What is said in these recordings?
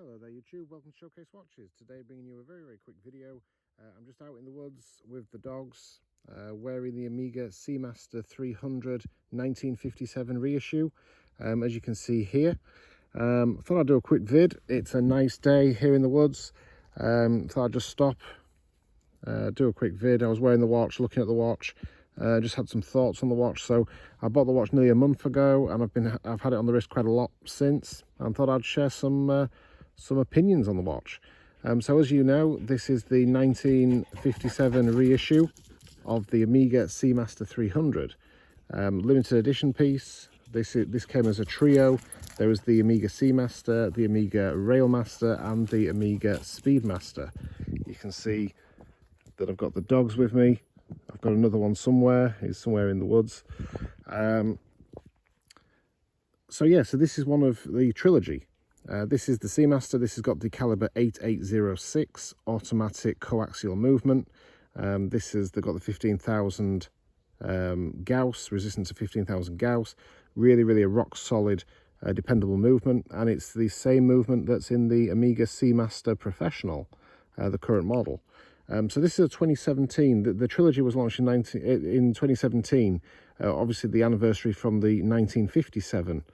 Hello there YouTube, welcome to Showcase Watches. Today bringing you a very quick video. I'm just out in the woods with the dogs, wearing the Omega SEAMASTER 300 1957 reissue, as you can see here. Thought I'd do a quick vid. It's a nice day here in the woods. Thought I'd just stop, do a quick vid. I was wearing the watch, looking at the watch, just had some thoughts on the watch. So I bought the watch nearly a month ago and I've had it on the wrist quite a lot since, and thought I'd share some opinions on the watch. So as you know, this is the 1957 reissue of the Omega SEAMASTER 300, limited edition piece. This came as a trio. There was the Omega SEAMASTER, the Omega RailMaster, and the Omega Speedmaster. You can see that I've got the dogs with me. I've got another one somewhere. He's somewhere in the woods. So this is one of the Trilogy. This is the SEAMASTER. This has got the caliber 8806 automatic coaxial movement. They've got the 15,000 Gauss, resistance to 15,000 Gauss. Really a rock solid, dependable movement, and it's the same movement that's in the Omega SEAMASTER Professional, the current model. So this is a 2017. The Trilogy was launched in 2017. Obviously, the anniversary from the 1957.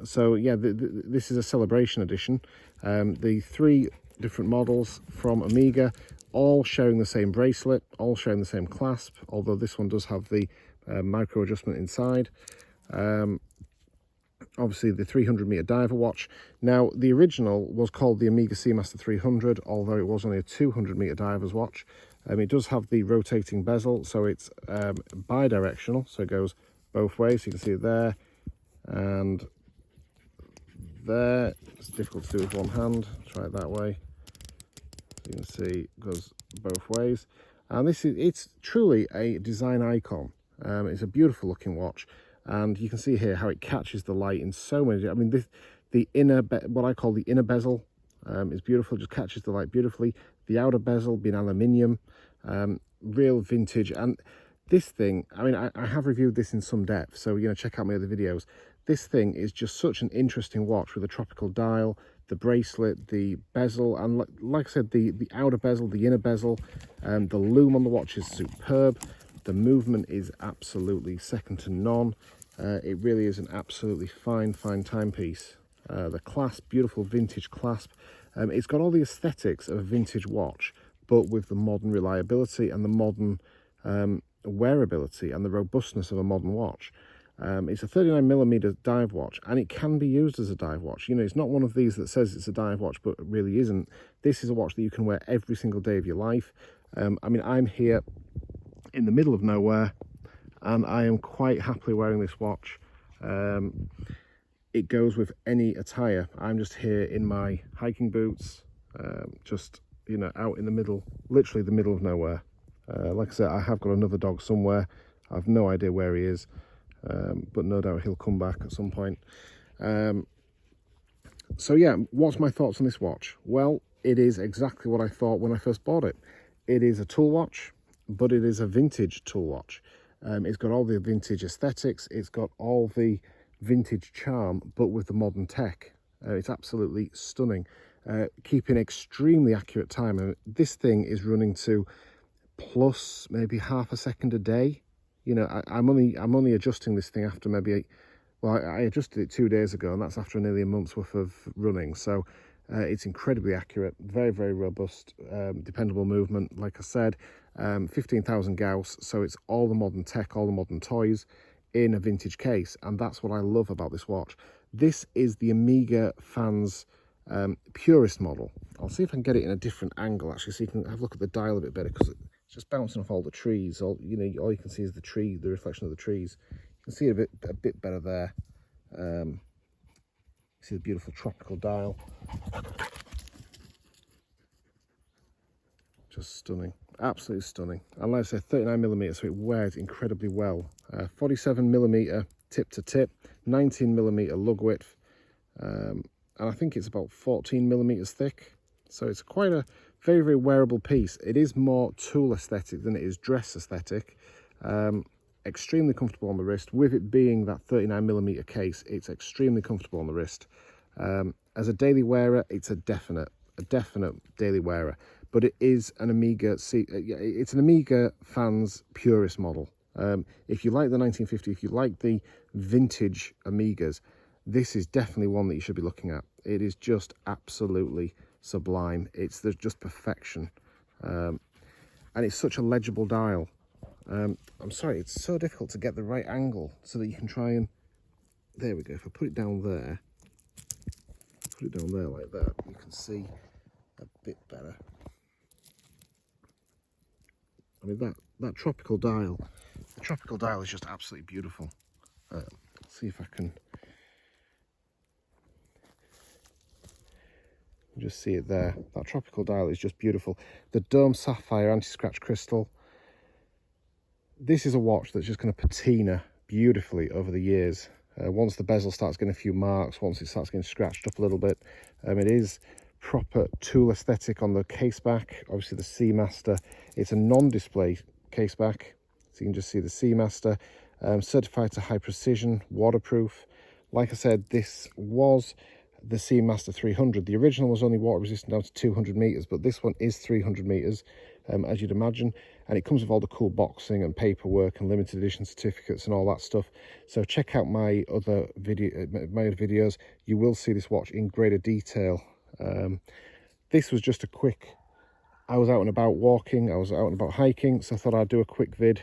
So yeah, this is a celebration edition. The three different models from Omega, all sharing the same bracelet, all sharing the same clasp, although this one does have the micro adjustment inside. Obviously the 300-meter diver watch. Now the original was called the Omega SEAMASTER 300, although it was only a 200-meter diver's watch. It does have the rotating bezel, so it's bi-directional, so it goes both ways. You can see it there and there. It's difficult to do with one hand. Try it that way. So you can see it goes both ways, and it's truly a design icon. It's a beautiful looking watch, and you can see here how it catches the light in so many. I mean, the inner, what I call the inner bezel, is beautiful. It just catches the light beautifully. The outer bezel being aluminium, real vintage. And this thing, I mean, I have reviewed this in some depth, so check out my other videos. This thing is just such an interesting watch with a tropical dial, the bracelet, the bezel, and like I said, the outer bezel, the inner bezel, the loom on the watch is superb. The movement is absolutely second to none. It really is an absolutely fine timepiece. The clasp, beautiful vintage clasp. It's got all the aesthetics of a vintage watch, but with the modern reliability and the modern wearability and the robustness of a modern watch. It's a 39mm dive watch, and it can be used as a dive watch. It's not one of these that says it's a dive watch but it really isn't. This is a watch that you can wear every single day of your life. I mean, I'm here in the middle of nowhere and I am quite happily wearing this watch. It goes with any attire. I'm just here in my hiking boots, just out in the middle, literally the middle of nowhere. Like I said, I have got another dog somewhere. I've no idea where he is, but no doubt he'll come back at some point. So yeah, what's my thoughts on this watch? Well, it is exactly what I thought when I first bought it. It is a tool watch, but it is a vintage tool watch. It's got all the vintage aesthetics, it's got all the vintage charm, but with the modern tech. It's absolutely stunning, keeping extremely accurate time. And this thing is running to plus maybe half a second a day. I'm only adjusting this thing after maybe I adjusted it 2 days ago, and that's after nearly a month's worth of running. So it's incredibly accurate, very robust, dependable movement. Like I said, 15,000 Gauss, so it's all the modern tech, all the modern toys in a vintage case, and that's what I love about this watch. This is the Omega fans' purist model. I'll see if I can get it in a different angle actually, so you can have a look at the dial a bit better, because it's just bouncing off all the trees. All you can see is the reflection of the trees. You can see it a bit better there. See the beautiful tropical dial. Just stunning, absolutely stunning. And like I said, 39mm, so it wears incredibly well. 47mm tip to tip, 19mm lug width, and I think it's about 14mm thick. So it's quite a very wearable piece. It is more tool aesthetic than it is dress aesthetic. Extremely comfortable on the wrist. With it being that 39mm case, it's extremely comfortable on the wrist. as a daily wearer, it's a definite daily wearer. But it is an Omega, it's an Omega fans purist model. If you like the 1950, if you like the vintage Omegas, this is definitely one that you should be looking at. It is just absolutely sublime. There's just perfection. And it's such a legible dial. I'm sorry, it's so difficult to get the right angle so that you can try and, there we go. If I put it down there like that, you can see a bit better. I mean, that tropical dial, the tropical dial is just absolutely beautiful. Let's see if I can just see it there. That tropical dial is just beautiful. The dome sapphire anti-scratch crystal. This is a watch that's just going to patina beautifully over the years. Once the bezel starts getting a few marks, once it starts getting scratched up a little bit, it is proper tool aesthetic on the case back. Obviously the SEAMASTER, it's a non-display case back, so you can just see the SEAMASTER, certified to high precision, waterproof. Like I said, this was the SEAMASTER 300. The original was only water resistant down to 200 meters, but this one is 300 meters, as you'd imagine, and it comes with all the cool boxing and paperwork and limited edition certificates and all that stuff. So check out my other videos. You will see this watch in greater detail. This was just a quick, I was out and about walking, I was out and about hiking, so I thought I'd do a quick vid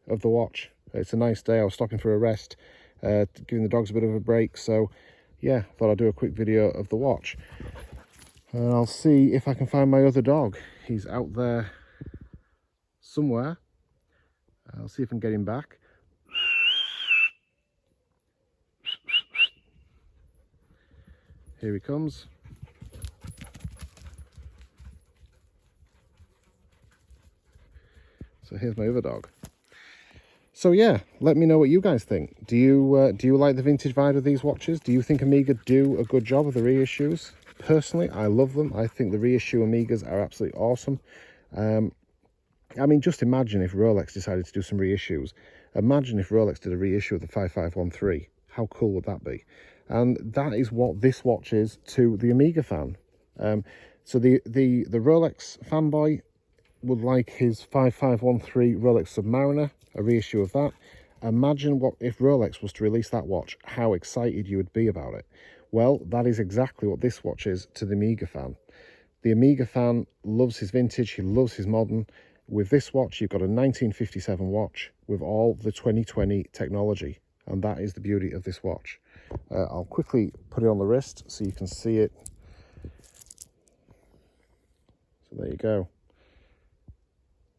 of the watch. It's a nice day. I was stopping for a rest, giving the dogs a bit of a break, so yeah, thought I'd do a quick video of the watch. And I'll see if I can find my other dog. He's out there somewhere. I'll see if I can get him back. Here he comes. So here's my other dog. So yeah, let me know what you guys think. Do you like the vintage vibe of these watches? Do you think Omega do a good job of the reissues? Personally, I love them. I think the reissue Omegas are absolutely awesome. I mean, just imagine if Rolex decided to do some reissues. Imagine if Rolex did a reissue of the 5513. How cool would that be? And that is what this watch is to the Omega fan. So the Rolex fanboy would like his 5513 Rolex Submariner, a reissue of that. Imagine what if Rolex was to release that watch, how excited you would be about it. Well, that is exactly what this watch is to the Omega fan. The Omega fan loves his vintage, he loves his modern. With this watch, you've got a 1957 watch with all the 2020 technology, and that is the beauty of this watch. I'll quickly put it on the wrist so you can see it. So there you go.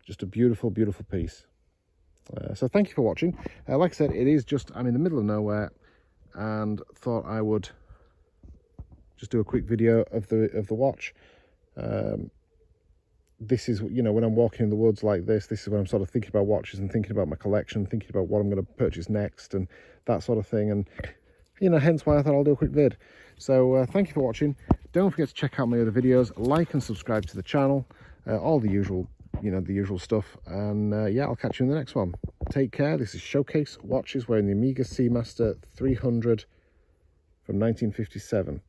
Just a beautiful, beautiful piece. So thank you for watching. Like I said, it is just, I'm in the middle of nowhere, and thought I would just do a quick video of the watch. This is, you know, when I'm walking in the woods like this is when I'm sort of thinking about watches and thinking about my collection, thinking about what I'm going to purchase next and that sort of thing. And, you know, hence why I thought I'll do a quick vid. So thank you for watching. Don't forget to check out my other videos, like and subscribe to the channel, all the usual, you know, the usual stuff. And yeah, I'll catch you in the next one. Take care. This is Showcase Watches wearing the Omega SEAMASTER 300 from 1957.